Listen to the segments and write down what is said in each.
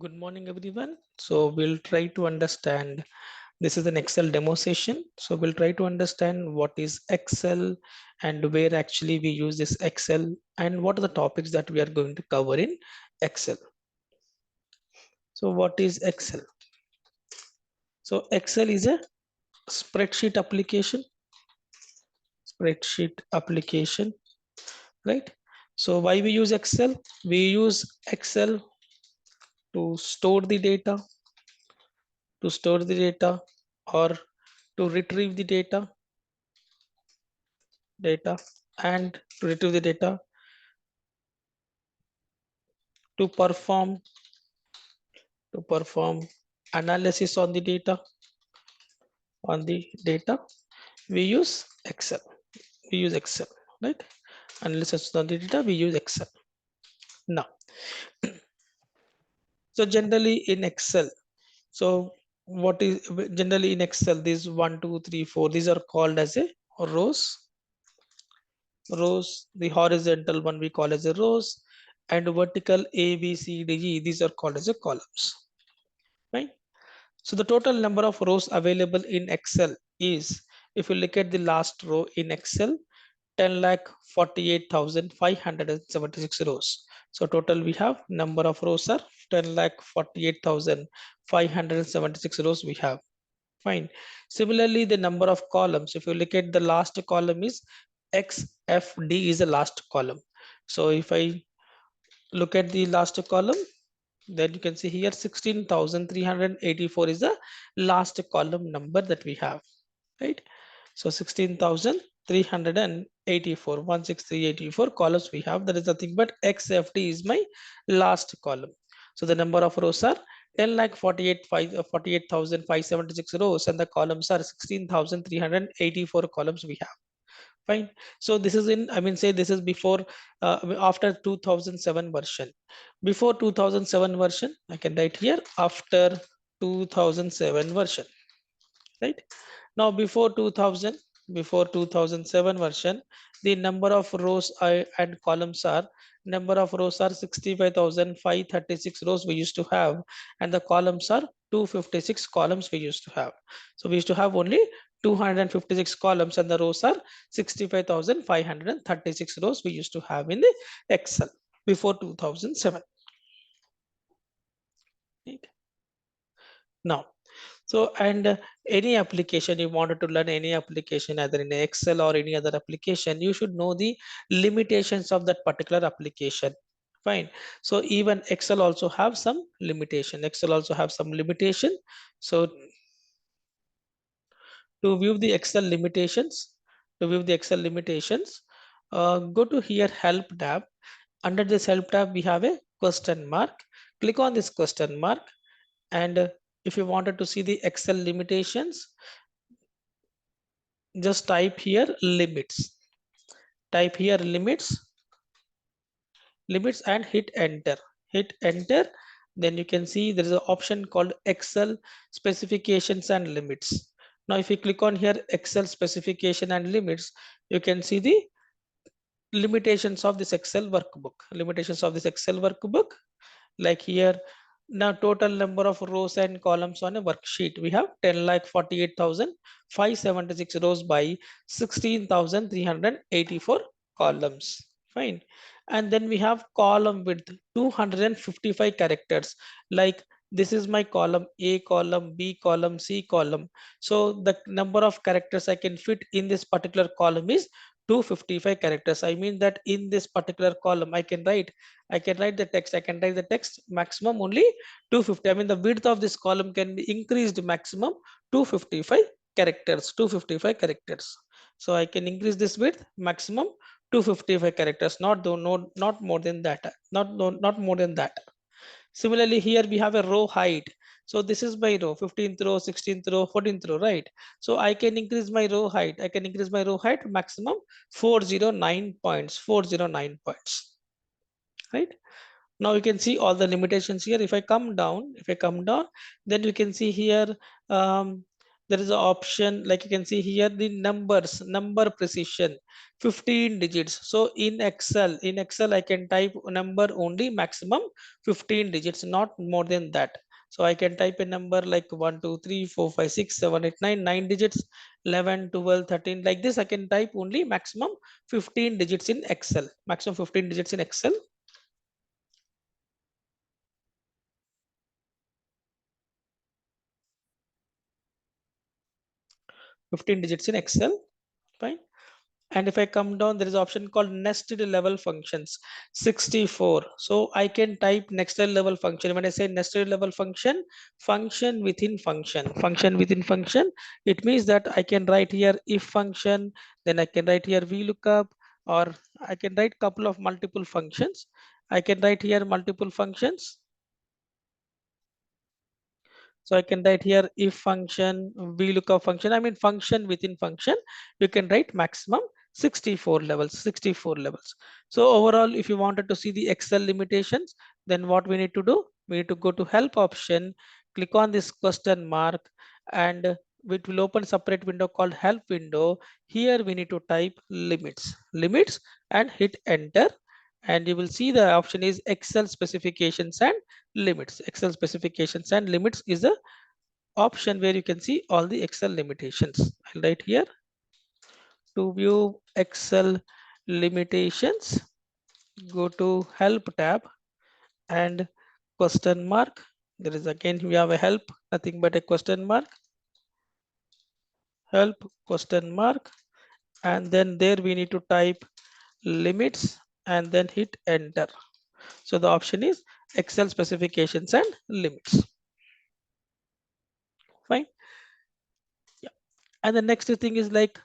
Good morning, everyone. So we'll try to understand. This is an Excel demo session. So we'll try to understand what is Excel and where actually we use this Excel and what are the topics that we are going to cover in Excel. So what is Excel? So Excel is a spreadsheet application. Spreadsheet application, right? So why we use Excel? We use Excel to store the data, or to retrieve the data and to retrieve the data, to perform analysis on the data. We use Excel. Right? Analysis on the data, we use Excel. Now, so generally in Excel, so what is generally in Excel, these 1 2 3 4, these are called as a rows. The horizontal one we call as a rows, and vertical A B C D E, these are called as a columns, right? So the total number of rows available in Excel is, if you look at the last row in Excel, 10,48,576 rows. So total we have number of rows are 10,48,576 rows we have. Fine. Similarly, the number of columns, if you look at the last column is XFD is the last column. So if I look at the last column, then you can see here 16,384 is the last column number that we have, right? So 16,384, 16384 columns we have. That is nothing but XFD is my last column. So the number of rows are 48,576 rows, and the columns are 16,384 columns we have. Fine. So this is in, I mean, say this is before, after 2007 version. Before 2007 version, I can write here after 2007 version, right? Now before 2007 version, the number of rows and columns are, 65,536 rows we used to have, and the columns are 256 columns we used to have. So we used to have only 256 columns, and the rows are 65,536 rows we used to have in the Excel before 2007. Right? Now, so, and any application you wanted to learn, any application either in Excel or any other application, you should know the limitations of that particular application. Fine. So even Excel also have some limitation. So to view the Excel limitations, go to here help tab. Under this help tab, we have a question mark. Click on this question mark, and if you wanted to see the Excel limitations, just type here limits. Limits and hit enter. Then you can see there is an option called Excel specifications and limits. Now if you click on here Excel specification and limits, you can see the limitations of this Excel workbook. Like here, now total number of rows and columns on a worksheet, we have 10,48,576 rows by 16,384 columns. Fine. And then we have column width 255 characters. Like this is my column A column, B column, C column. So the number of characters I can fit in this particular column is 255 characters. I mean that in this particular column I can write the text. I can write the text maximum only 250. I mean the width of this column can be increased maximum 255 characters. So I can increase this width maximum 255 characters, not more than that. Not more than that. Similarly, here we have a row height. So this is my row, 15th row, 16th row, 14th row, right? So I can increase my row height. Maximum 409 points. Right? Now you can see all the limitations here. If I come down, then you can see here there is an option, like you can see here, the number precision, 15 digits. So in Excel, I can type number only maximum 15 digits, not more than that. So I can type a number like 1, 2, 3, 4, 5, 6, 7, 8, 9, 9 digits, 11, 12, 13, like this. I can type only maximum 15 digits in Excel, maximum 15 digits in Excel. 15 digits in Excel. Fine. And if I come down, there is an option called nested level functions, 64. So I can type nested level function. When I say nested level function, function within function, it means that I can write here if function, then I can write here VLOOKUP, or I can write couple of multiple functions. I can write here multiple functions. So I can write here if function, VLOOKUP function, I mean function within function. You can write maximum 64 levels, 64 levels. So overall, if you wanted to see the Excel limitations, then what we need to do? We need to go to help option, click on this question mark, and it will open separate window called help window. Here we need to type limits, and hit enter. And you will see the option is Excel specifications and limits. Excel specifications and limits is a option where you can see all the Excel limitations. I'll write here to view Excel limitations. Go to help tab and question mark. There is again, we have a help, nothing but a question mark, help question mark. And then there we need to type limits and then hit enter. So the option is Excel specifications and limits. Fine. Yeah. And the next thing is like,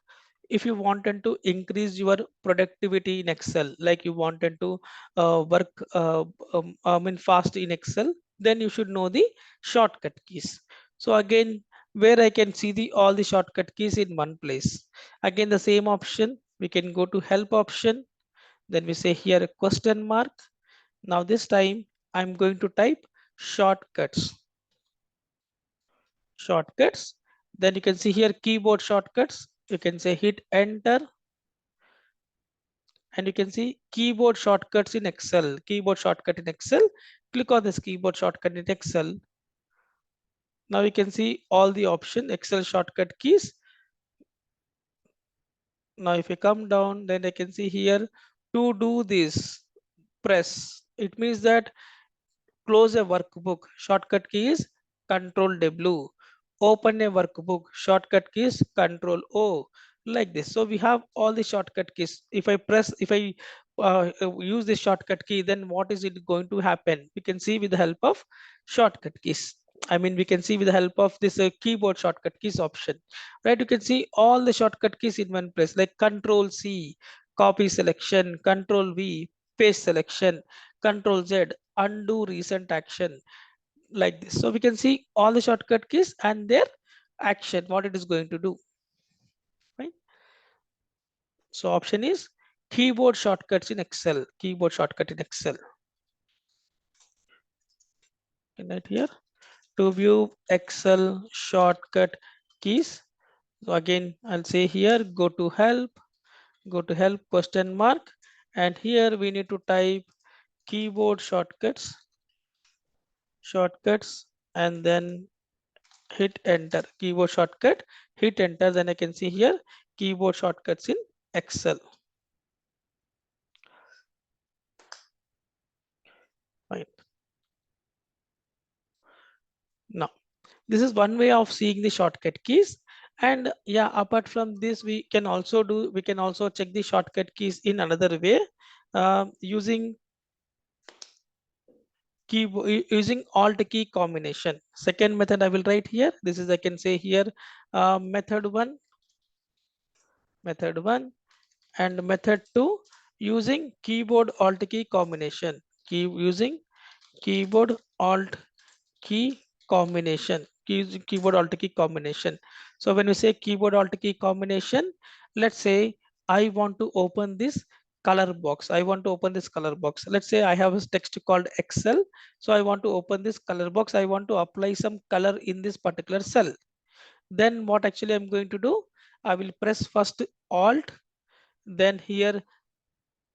if you wanted to increase your productivity in Excel, like you wanted to work I mean fast in Excel, then you should know the shortcut keys. So again, where I can see the all the shortcut keys in one place. Again, the same option, we can go to help option. Then we say here a question mark. Now this time I'm going to type shortcuts. Shortcuts. Then you can see here keyboard shortcuts. You can say hit enter, and you can see keyboard shortcuts in Excel. Keyboard shortcut in Excel. Click on this keyboard shortcut in Excel. Now you can see all the option Excel shortcut keys. Now if you come down, then I can see here to do this, press. It means that close a workbook, shortcut key is Control W. Open a workbook, shortcut key is Control O. Like this. So we have all the shortcut keys. If I use this shortcut key, then what is it going to happen? We can see with the help of shortcut keys. I mean, we can see with the help of this keyboard shortcut keys option, right? You can see all the shortcut keys in one place, like Control C, copy selection, Control V, paste selection, Control Z, undo recent action, like this. So we can see all the shortcut keys and their action, what it is going to do, right? So option is keyboard shortcuts in Excel, keyboard shortcut in Excel. And right here to view Excel shortcut keys. So again, I'll say here, go to help question mark. And here we need to type keyboard shortcuts, and then hit enter. Keyboard shortcut, hit enter. Then I can see here keyboard shortcuts in Excel. Fine. Now this is one way of seeing the shortcut keys. And yeah, apart from this, we can also check the shortcut keys in another way, using using alt key combination. Second method I will write here. This is, I can say here, method one, and method 2 using keyboard alt key combination. Using keyboard alt key combination. Keyboard alt key combination. So when we say keyboard alt key combination, let's say I want to open this color box. I want to open this color box. Let's say I have a text called Excel. So I want to open this color box. I want to apply some color in this particular cell. Then what actually I'm going to do, I will press first Alt, then here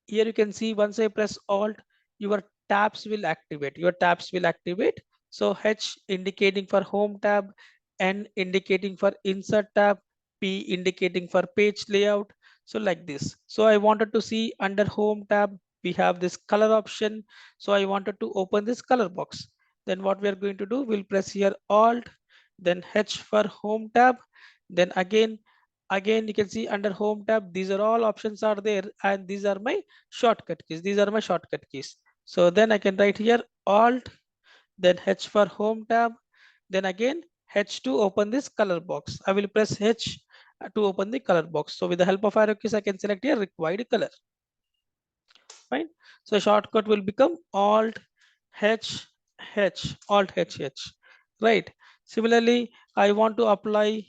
you can see once I press Alt, your tabs will activate. Your tabs will activate. So H indicating for home tab, N indicating for insert tab, P indicating for page layout. So like this. So I wanted to see under home tab, we have this color option. So I wanted to open this color box. Then what we are going to do, we'll press here Alt, then H for home tab, then again you can see under home tab, these are all options are there, and these are my shortcut keys. These are my shortcut keys. So then I can write here Alt, then H for home tab, then again H to open this color box. I will press H to open the color box. So with the help of arrow keys, I can select here required color. Fine. So shortcut will become Alt H H, Alt H H. Right. Similarly, I want to apply.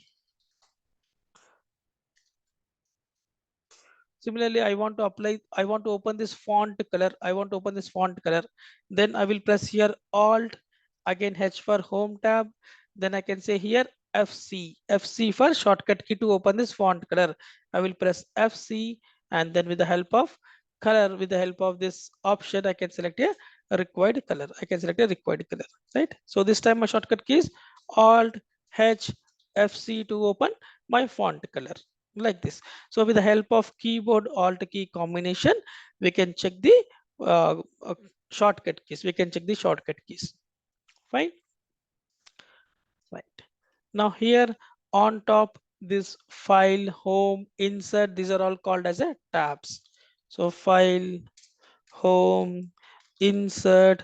Similarly, I want to open this font color. I want to open this font color. Then I will press here Alt, again H for home tab. Then I can say here FC for shortcut key to open this font color. I will press FC, and then with the help of color, with the help of this option, I can select a required color. I can select a required color, right? So this time my shortcut key is Alt H FC to open my font color, like this. So with the help of keyboard alt key combination, we can check the uh, uh, shortcut keys. We can check the shortcut keys. Fine. Right. Now here on top, this file, home, insert, these are all called as a tabs. So file, home, insert,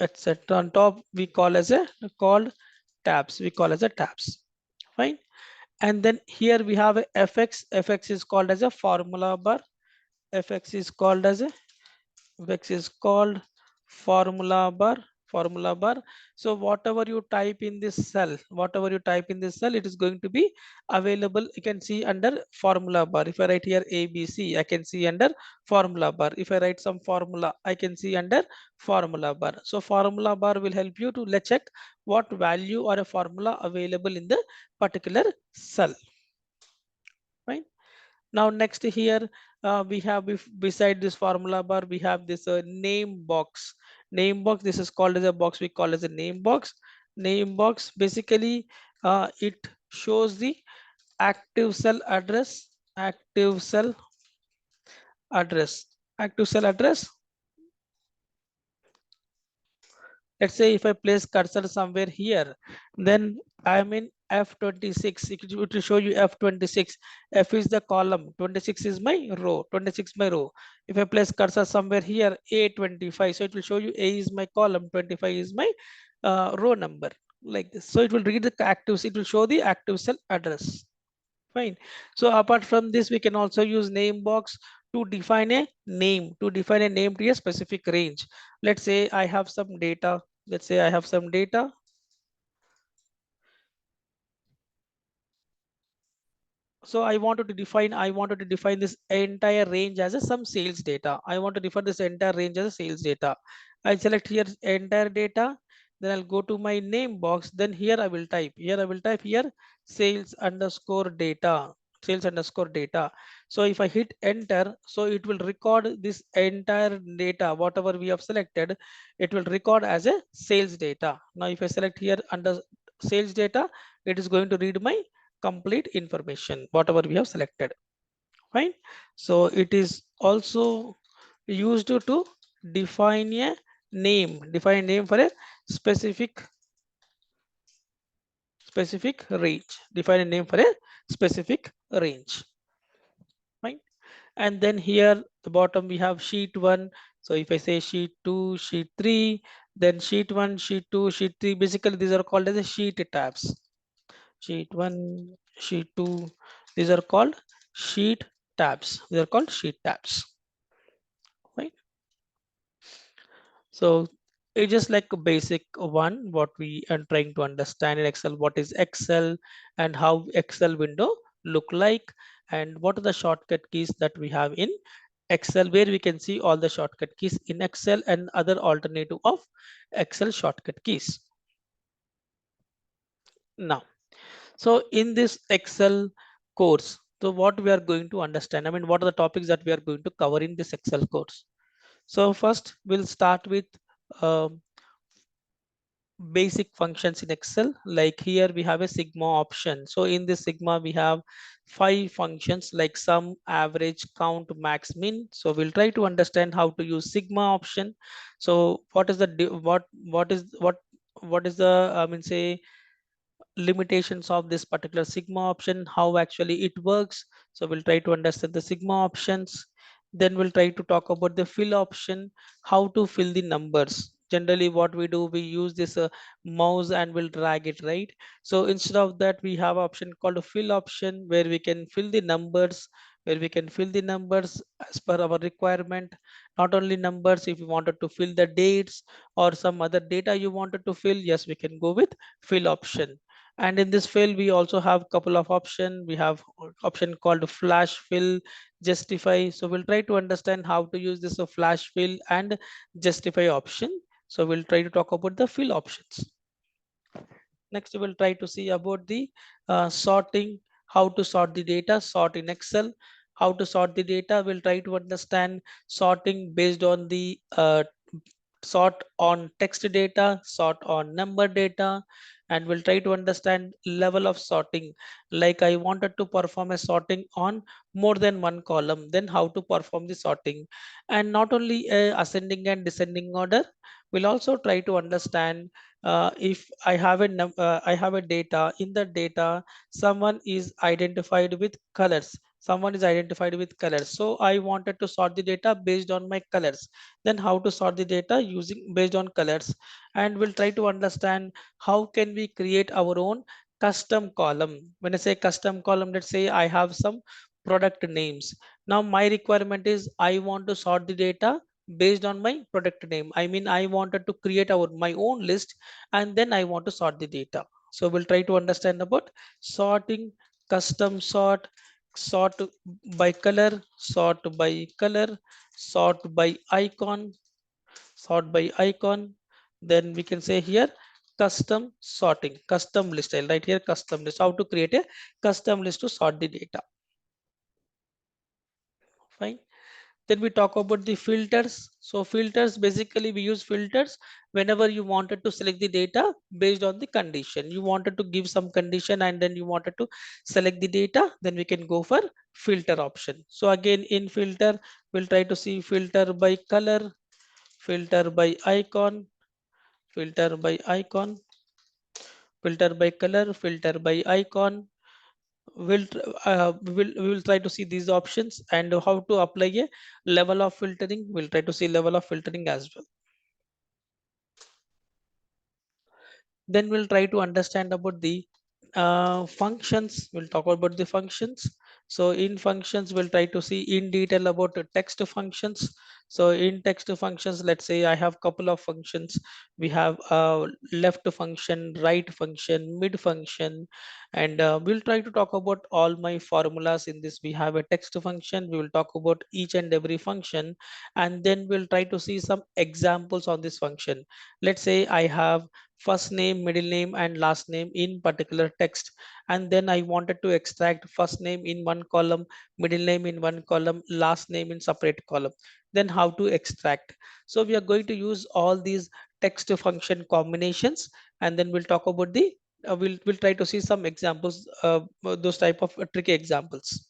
etc. On top we call as a called tabs. We call as a tabs. Fine. And then here we have a fx is called as a formula bar. fx is called as a fx is called formula bar. So whatever you type in this cell, it is going to be available. You can see under formula bar. If I write here ABC, I can see under formula bar. If I write some formula, I can see under formula bar. So formula bar will help you to check what value or a formula available in the particular cell. Right. Now next here, we have beside this formula bar, we have this name box. Name box, this is called as a box, we call as a name box. Name box basically, it shows the active cell address, active cell address, active cell address. Let's say if I place cursor somewhere here, then I'm in F26. It will show you F26. F is the column, 26 is my row, 26 my row. If I place cursor somewhere here, A25, so it will show you A is my column, 25 is my row number, like this. So it will read the active, it will show the active cell address. Fine. So apart from this, we can also use name box to define a name, to a specific range. Let's say I have some data. Let's say I have some data. So I wanted to define this entire range as a some sales data. I want to define this entire range as a sales data. I select here entire data, then I'll go to my name box. Then here I will type here sales underscore data, sales underscore data. So if I hit enter, so it will record this entire data, whatever we have selected, it will record as a sales data. Now if I select here under sales data, it is going to read my complete information, whatever we have selected. Fine. So it is also used to define a name for a specific range. Define a name for a specific range. Fine. And then here the bottom we have sheet 1. So if I say sheet 2, sheet 3, then sheet 1, sheet 2, sheet 3, basically these are called as a sheet tabs. Sheet 1, sheet 2, these are called sheet tabs. They are called sheet tabs. Right. So it's just like a basic one, what we are trying to understand in Excel, what is Excel and how Excel window look like, and what are the shortcut keys that we have in Excel, where we can see all the shortcut keys in Excel and other alternative of Excel shortcut keys. Now, So in this Excel course, so what we are going to understand, I mean, what are the topics that we are going to cover in this Excel course? So first we'll start with um, basic functions in Excel. Like here we have a sigma option. So in this sigma we have 5 functions like sum, average, count, max, min. So we'll try to understand how to use sigma option. So what is the what is the, I mean, say, limitations of this particular sigma option, how actually it works. So we'll try to understand the sigma options. Then we'll try to talk about the fill option, how to fill the numbers. Generally what we do, we use this mouse and we'll drag it, right? So instead of that, we have option called a fill option, where we can fill the numbers, as per our requirement. Not only numbers, if you wanted to fill the dates or some other data you wanted to fill, yes, we can go with fill option. And in this fill we also have couple of option. We have option called flash fill, justify. So we'll try to understand how to use this flash fill and justify option. So we'll try to talk about the fill options. Next we'll try to see about the sorting, how to sort the data, sort in Excel, how to sort the data. We'll try to understand sorting based on the sort on text data, sort on number data, and we'll try to understand level of sorting. Like I wanted to perform a sorting on more than one column, then how to perform the sorting. And not only ascending and descending order, we'll also try to understand if I have a data. In the data, someone is identified with colors. So I wanted to sort the data based on my colors. Then how to sort the data using based on colors. And we'll try to understand how can we create our own custom column. When I say custom column, let's say I have some product names. Now my requirement is I want to sort the data based on my product name. I mean, I wanted to create our my own list, and then I want to sort the data. So we'll try to understand about sorting, custom sort, sort by color, sort by icon, sort by icon. Then we can say here custom sorting, custom list. I'll write here custom list, how to create a custom list to sort the data. Fine. Then we talk about the filters. So filters, basically we use filters whenever you wanted to select the data based on the condition. You wanted to give some condition and then you wanted to select the data, then we can go for filter option. So again, in filter, we'll try to see filter by color, filter by icon, filter by icon, filter by color, filter by icon. We will try to see these options and how to apply a level of filtering. We'll try to see level of filtering as well. Then we'll try to understand about the functions. We'll talk about the functions. So in functions, we'll try to see in detail about the text functions. So in text functions, let's say I have couple of functions. We have left function, right function, mid function, and we'll try to talk about all my formulas in this. We have a text function. We will talk about each and every function, and then we'll try to see some examples on this function. Let's say I have first name, middle name, and last name in particular text, and then I wanted to extract first name in one column, middle name in one column, last name in separate column. Then how to extract. So we are going to use all these text function combinations, and then we'll talk about the we'll try to see some examples, those type of tricky examples.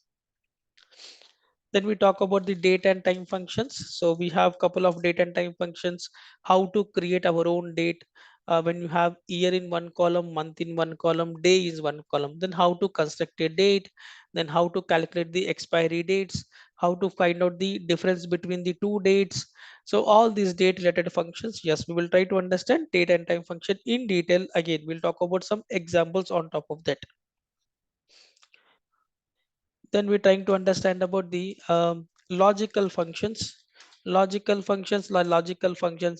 Then we talk about the date and time functions. So we have couple of date and time functions, how to create our own date. When you have year in one column, month in one column, day is one column, then how to construct a date, then how to calculate the expiry dates, how to find out the difference between the two dates. So all these date related functions, yes, we will try to understand date and time function in detail. Again, we'll talk about some examples on top of that. Then we're trying to understand about the logical functions. Logical functions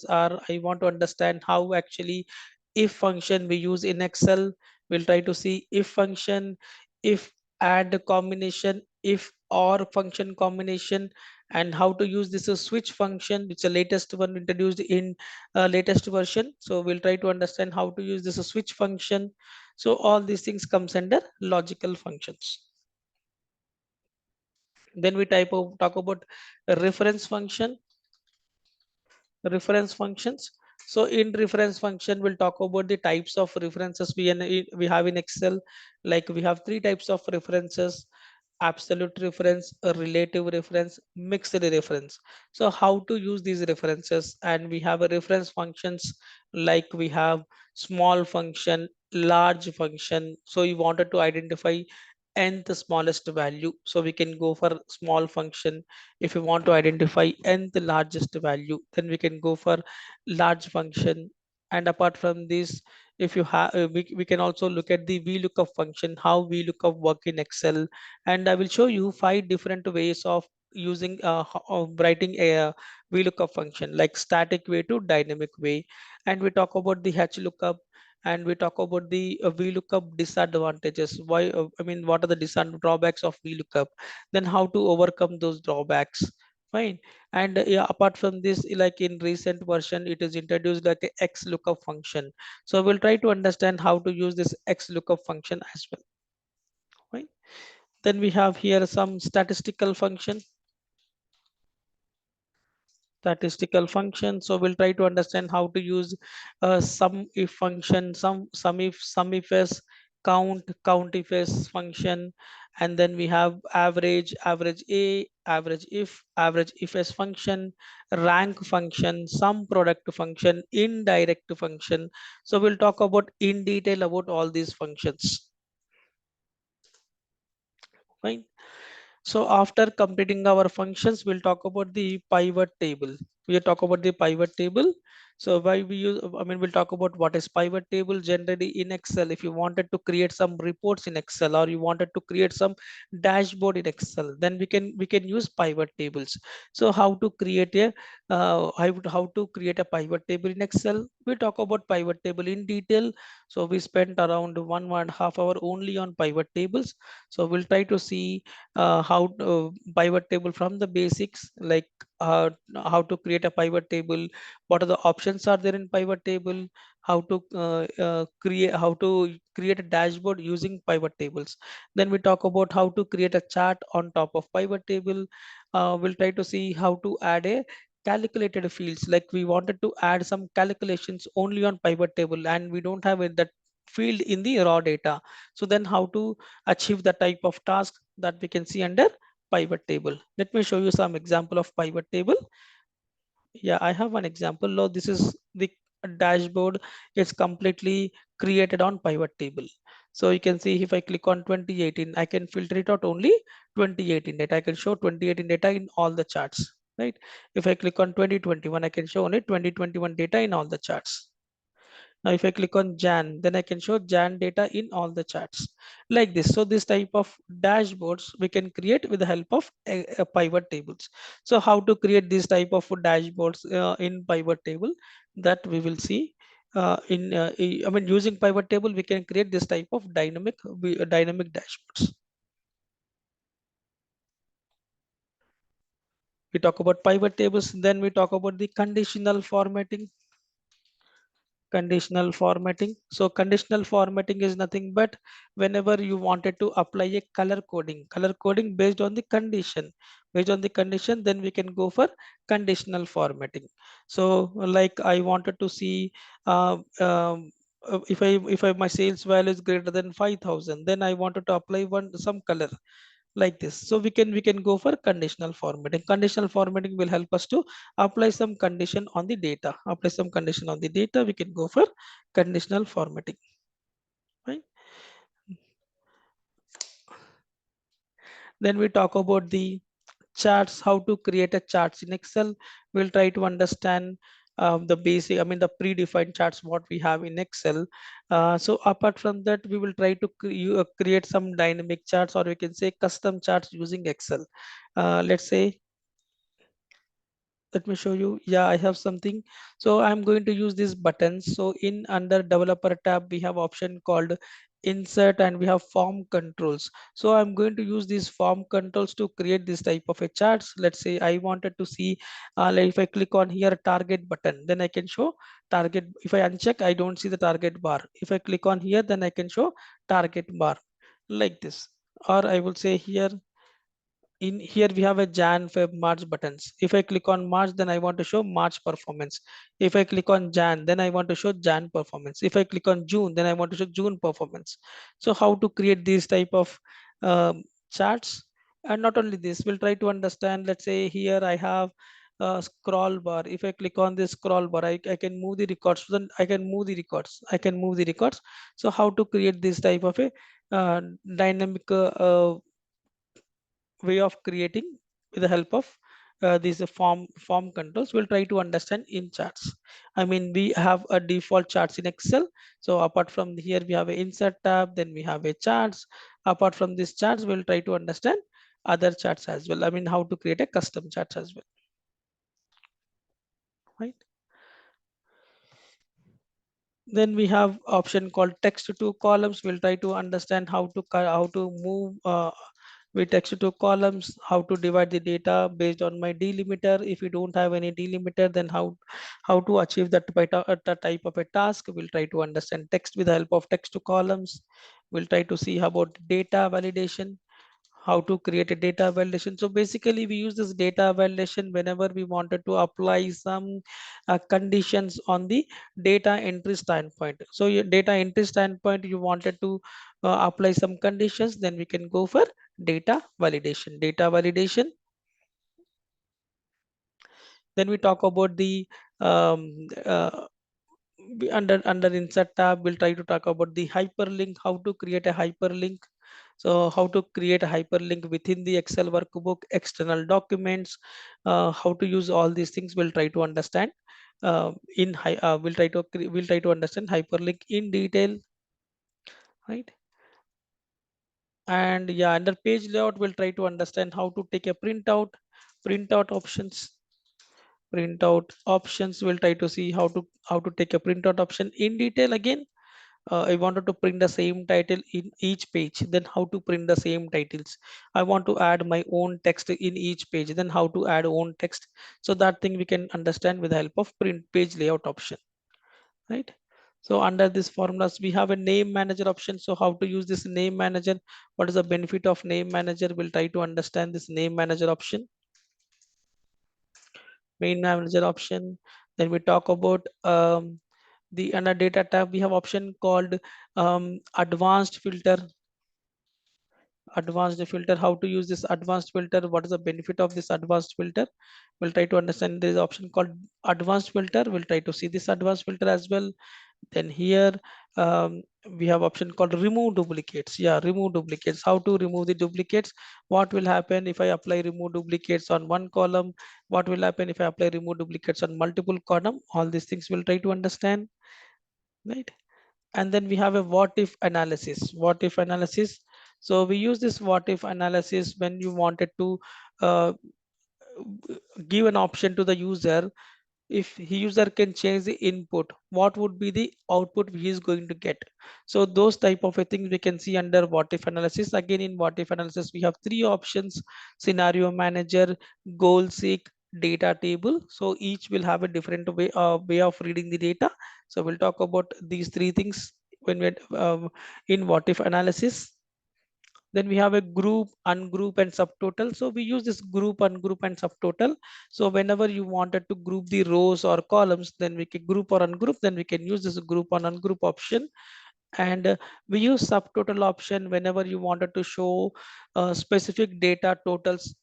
are, I want to understand how actually if function we use in Excel. We'll try to see if function, if add combination, if or function combination, and how to use this a switch function. It's the latest one introduced in latest version. So we'll try to understand how to use this a switch function. So all these things comes under logical functions. Then we talk about a reference function. Reference functions. So in reference function, we'll talk about the types of references we have in Excel. Like we have three types of references: absolute reference, a relative reference, mixed reference. So how to use these references, and we have a reference functions, like we have small function, large function. So you wanted to identify nth smallest value, so we can go for small function. If you want to identify nth largest value, then we can go for large function. And apart from this, if you have we can also look at the VLOOKUP function, how VLOOKUP work in Excel. And I will show you 5 different ways of using of writing a VLOOKUP function, like static way to dynamic way. And we talk about the HLOOKUP, and we talk about the VLOOKUP disadvantages. Why I mean, what are the drawbacks of VLOOKUP, then how to overcome those drawbacks. Fine. And yeah, apart from this, like in recent version, it is introduced like a XLOOKUP function. So we'll try to understand how to use this XLOOKUP function as well. Right. Then we have here some statistical function. So we'll try to understand how to use sum if function, sum if s, count if s function. And then we have average if s function, rank function, sum product function, indirect function. So we'll talk about in detail about all these functions. Fine. So after completing our functions, we'll talk about the pivot table. We'll talk about the pivot table. So why we use, I mean, we'll talk about what is pivot table. Generally in Excel, if you wanted to create some reports in Excel, or you wanted to create some dashboard in Excel, then we can use pivot tables. So how to create a how to create a pivot table in Excel? We talk about pivot table in detail. So we spent around 1.5 hour only on pivot tables. So we'll try to see how to pivot table from the basics, like uh, how to create a pivot table, what are the options are there in pivot table, how to create a dashboard using pivot tables. Then we talk about how to create a chart on top of pivot table. We'll try to see how to add a calculated fields, like we wanted to add some calculations only on pivot table, and we don't have that field in the raw data. So then how to achieve the type of task that we can see under pivot table. Let me show you some example of pivot table. Yeah, I have one example. Now this is the dashboard. It's completely created on pivot table. So you can see if I click on 2018, I can filter it out only 2018 data. I can show 2018 data in all the charts, right? If I click on 2021, I can show only 2021 data in all the charts. Now, if I click on Jan, then I can show Jan data in all the charts like this. So this type of dashboards we can create with the help of a pivot tables. So how to create this type of dashboards in pivot table, that we will see. I mean, using pivot table, we can create this type of dynamic dashboards. We talk about pivot tables, then we talk about the conditional formatting. Conditional formatting. So conditional formatting is nothing but whenever you wanted to apply a color coding based on the condition, then we can go for conditional formatting. So like I wanted to see uh, if I my sales value is greater than 5,000, then I wanted to apply some color like this. So we can go for conditional formatting. Conditional formatting will help us to apply some condition on the data. Apply some condition on the data, we can go for conditional formatting. Right. Then we talk about the charts, how to create a charts in Excel. We'll try to understand the basic, I mean the predefined charts what we have in Excel. So apart from that, we will try to create some dynamic charts, or we can say custom charts using Excel. Let's say, let me show you. Yeah, I have something. So I'm going to use these buttons. So in under developer tab, we have option called insert, and we have form controls. So I'm going to use these form controls to create this type of a charts. Let's say I wanted to see, like if I click on here target button, then I can show target. If I uncheck, I don't see the target bar. If I click on here, then I can show target bar like this. Or I will say here, in here we have a Jan, Feb, March buttons. If I click on March, then I want to show March performance. If I click on Jan, then I want to show Jan performance. If I click on June, then I want to show June performance. So how to create these type of charts? And not only this, we'll try to understand. Let's say here I have a scroll bar. If I click on this scroll bar, I can move the records. Then I can move the records. I can move the records. So how to create this type of a dynamic way of creating with the help of these form controls, we'll try to understand in charts. I mean, we have a default charts in Excel. So apart from here, we have a insert tab, then we have a charts. Apart from these charts, we'll try to understand other charts as well. I mean, how to create a custom charts as well, right? Then we have option called text to columns. We'll try to understand how to move with text to columns, how to divide the data based on my delimiter. If you don't have any delimiter, then how to achieve that that type of a task. We'll try to understand text with the help of text to columns. We'll try to see about data validation, how to create a data validation. So basically we use this data validation whenever we wanted to apply some conditions on the data entry standpoint. So your data entry standpoint, you wanted to apply some conditions, then we can go for data validation. Then we talk about the um, uh, under insert tab, we'll try to talk about the hyperlink, how to create a hyperlink. So how to create a hyperlink within the Excel workbook, external documents, how to use all these things. We'll try to understand we'll try to understand hyperlink in detail, right? And yeah, under page layout, we'll try to understand how to take a printout options. We'll try to see how to take a printout option in detail again. I wanted to print the same title in each page, then how to print the same titles. I want to add my own text in each page, then how to add own text. So that thing we can understand with the help of print page layout option, right? So under this formulas, we have a name manager option. So how to use this name manager? What is the benefit of name manager? We'll try to understand this name manager option, main manager option. Then we talk about the under data tab, we have option called advanced filter. How to use this advanced filter, what is the benefit of this advanced filter? We'll try to understand. There is option called advanced filter. We'll try to see this advanced filter as well. Then here um, we have option called remove duplicates. Yeah, remove duplicates. How to remove the duplicates? What will happen if I apply remove duplicates on one column? What will happen if I apply remove duplicates on multiple column? All these things we'll try to understand, right? And then we have a what if analysis. So we use this what if analysis when you wanted to uh, give an option to the user. If user can change the input, what would be the output he is going to get? So those type of a thing we can see under what if analysis. Again, in what if analysis, we have three options: scenario manager, goal seek, data table. So each will have a different way of reading the data. So we'll talk about these three things when we're in what if analysis. Then we have a group, ungroup, and subtotal. So we use this group, ungroup, and subtotal. So whenever you wanted to group the rows or columns, then we can group or ungroup, then we can use this group or ungroup option. And we use subtotal option whenever you wanted to show specific data totals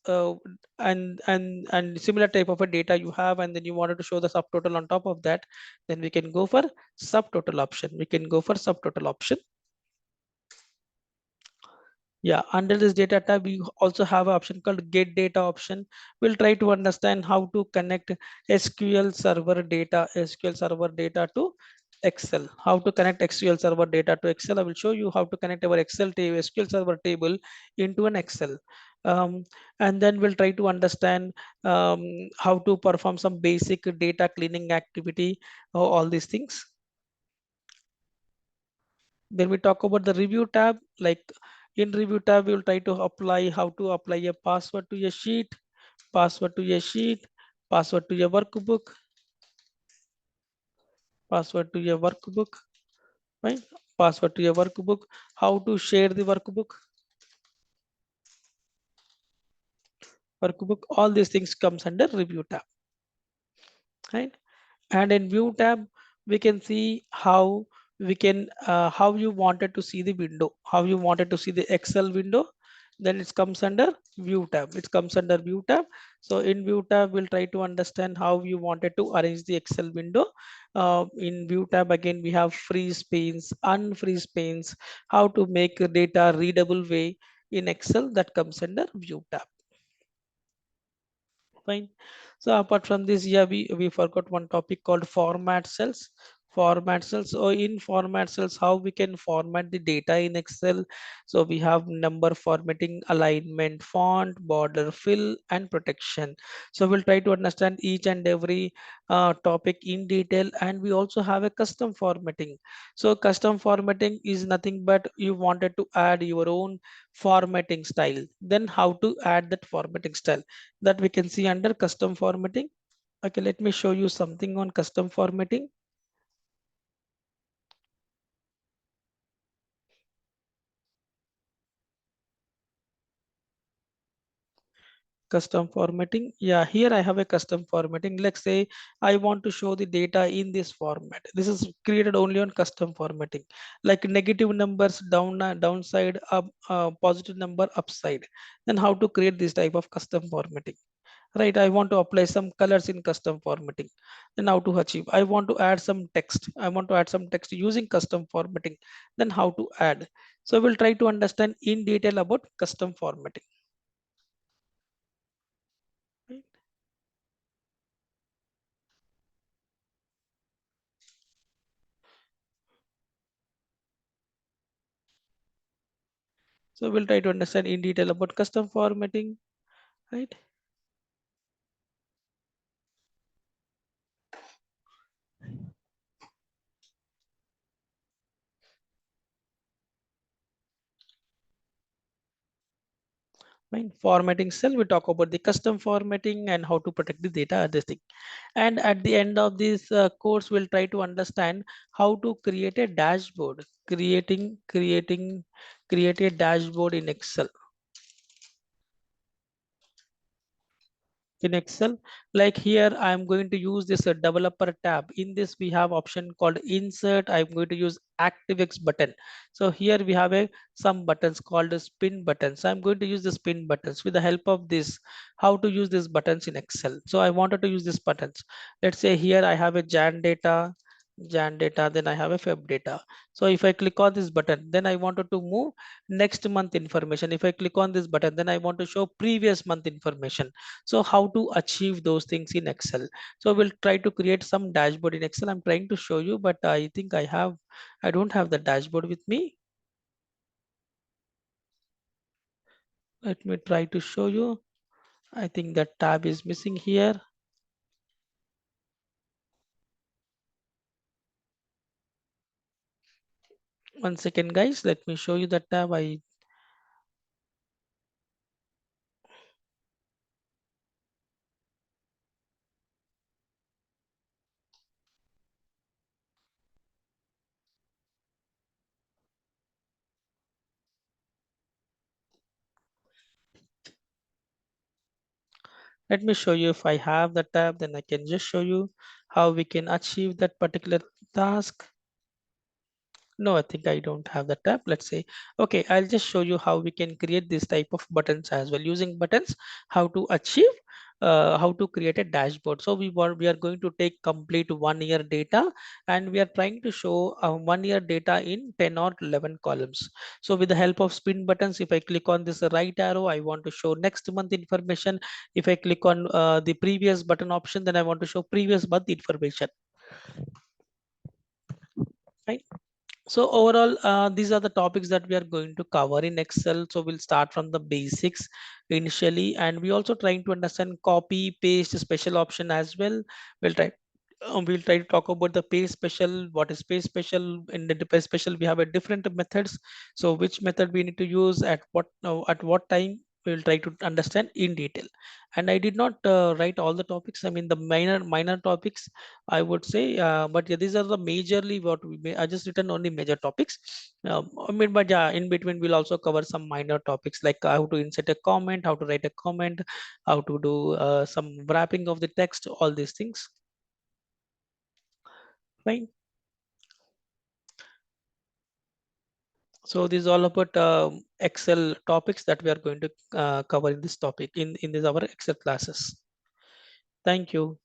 and similar type of a data you have, and then you wanted to show the subtotal on top of that, then we can go for subtotal option. Yeah, under this data tab, we also have an option called get data option. We'll try to understand how to connect SQL server data to Excel. How to connect SQL server data to Excel. I will show you how to connect our SQL server table into an Excel. Um, and then we'll try to understand how to perform some basic data cleaning activity, all these things. Then we talk about the review tab. Like in review tab, we will try to apply how to apply a password to your sheet, password to your sheet, password to your workbook, password to your workbook, right? Password to your workbook, how to share the workbook, all these things comes under review tab, right? And in view tab, we can see how we can how you wanted to see the window, how you wanted to see the Excel window. Then it comes under view tab, it comes under view tab. So in view tab, we'll try to understand how you wanted to arrange the Excel window. In view tab, again, we have freeze panes, unfreeze panes, how to make a data readable way in Excel, that comes under view tab. Fine. So apart from this, yeah, we forgot one topic called format cells. Format cells, or in format cells, how we can format the data in Excel. So we have number formatting, alignment, font, border, fill, and protection. So we'll try to understand each and every topic in detail, and we also have a custom formatting. So custom formatting is nothing but you wanted to add your own formatting style. Then how to add that formatting style, that we can see under custom formatting. Okay, let me show you something on custom formatting. Custom formatting, yeah, here I have a custom formatting. Let's say I want to show the data in this format. This is created only on custom formatting, like negative numbers downside, up, positive number upside. Then how to create this type of custom formatting, right? I want to apply some colors in custom formatting. Then how to achieve, I want to add some text, I want to add some text using custom formatting. Then how to add. So we'll try to understand in detail about custom formatting, right? So we'll try to understand in detail about custom formatting, right? Right. Formatting cell, we talk about the custom formatting and how to protect the data, this thing. And at the end of this course, we'll try to understand how to create a dashboard, create a dashboard in Excel. In Excel, like here, I'm going to use this developer tab. In this, we have option called insert. I'm going to use ActiveX button. So here we have some buttons called spin buttons. So I'm going to use the spin buttons with the help of this, how to use these buttons in Excel. So I wanted to use these buttons. Let's say here I have a Jan data, then I have a Feb data. So if I click on this button, then I wanted to move next month information. If I click on this button, then I want to show previous month information. So how to achieve those things in Excel. So we'll try to create some dashboard in Excel. I'm trying to show you, but I think I don't have the dashboard with me. Let me try to show you. I think that tab is missing here. One second, guys. Let me show you the tab. Let me show you. If I have the tab, then I can just show you how we can achieve that particular task. No, I think I don't have the tab. Let's say, okay, I'll just show you how we can create this type of buttons as well. Using buttons, how to achieve, how to create a dashboard. So we are going to take complete 1 year data, and we are trying to show 1 year data in 10 or 11 columns. So with the help of spin buttons, if I click on this right arrow, I want to show next month information. If I click on the previous button option, then I want to show previous month information. Right. So overall, these are the topics that we are going to cover in Excel. So we'll start from the basics initially, and we also trying to understand copy, paste, special option as well. We'll try. we'll try to talk about the pay special. What is pay special? In the pay special, we have a different methods. So which method we need to use at what time? We'll try to understand in detail. And I did not write all the topics. I mean the minor topics, I would say. But yeah, these are the majorly what I just written only major topics. I mean, but yeah, in between we'll also cover some minor topics like how to insert a comment, how to write a comment, how to do some wrapping of the text, all these things. Fine. So this is all about Excel topics that we are going to cover in this topic in this our Excel classes. Thank you.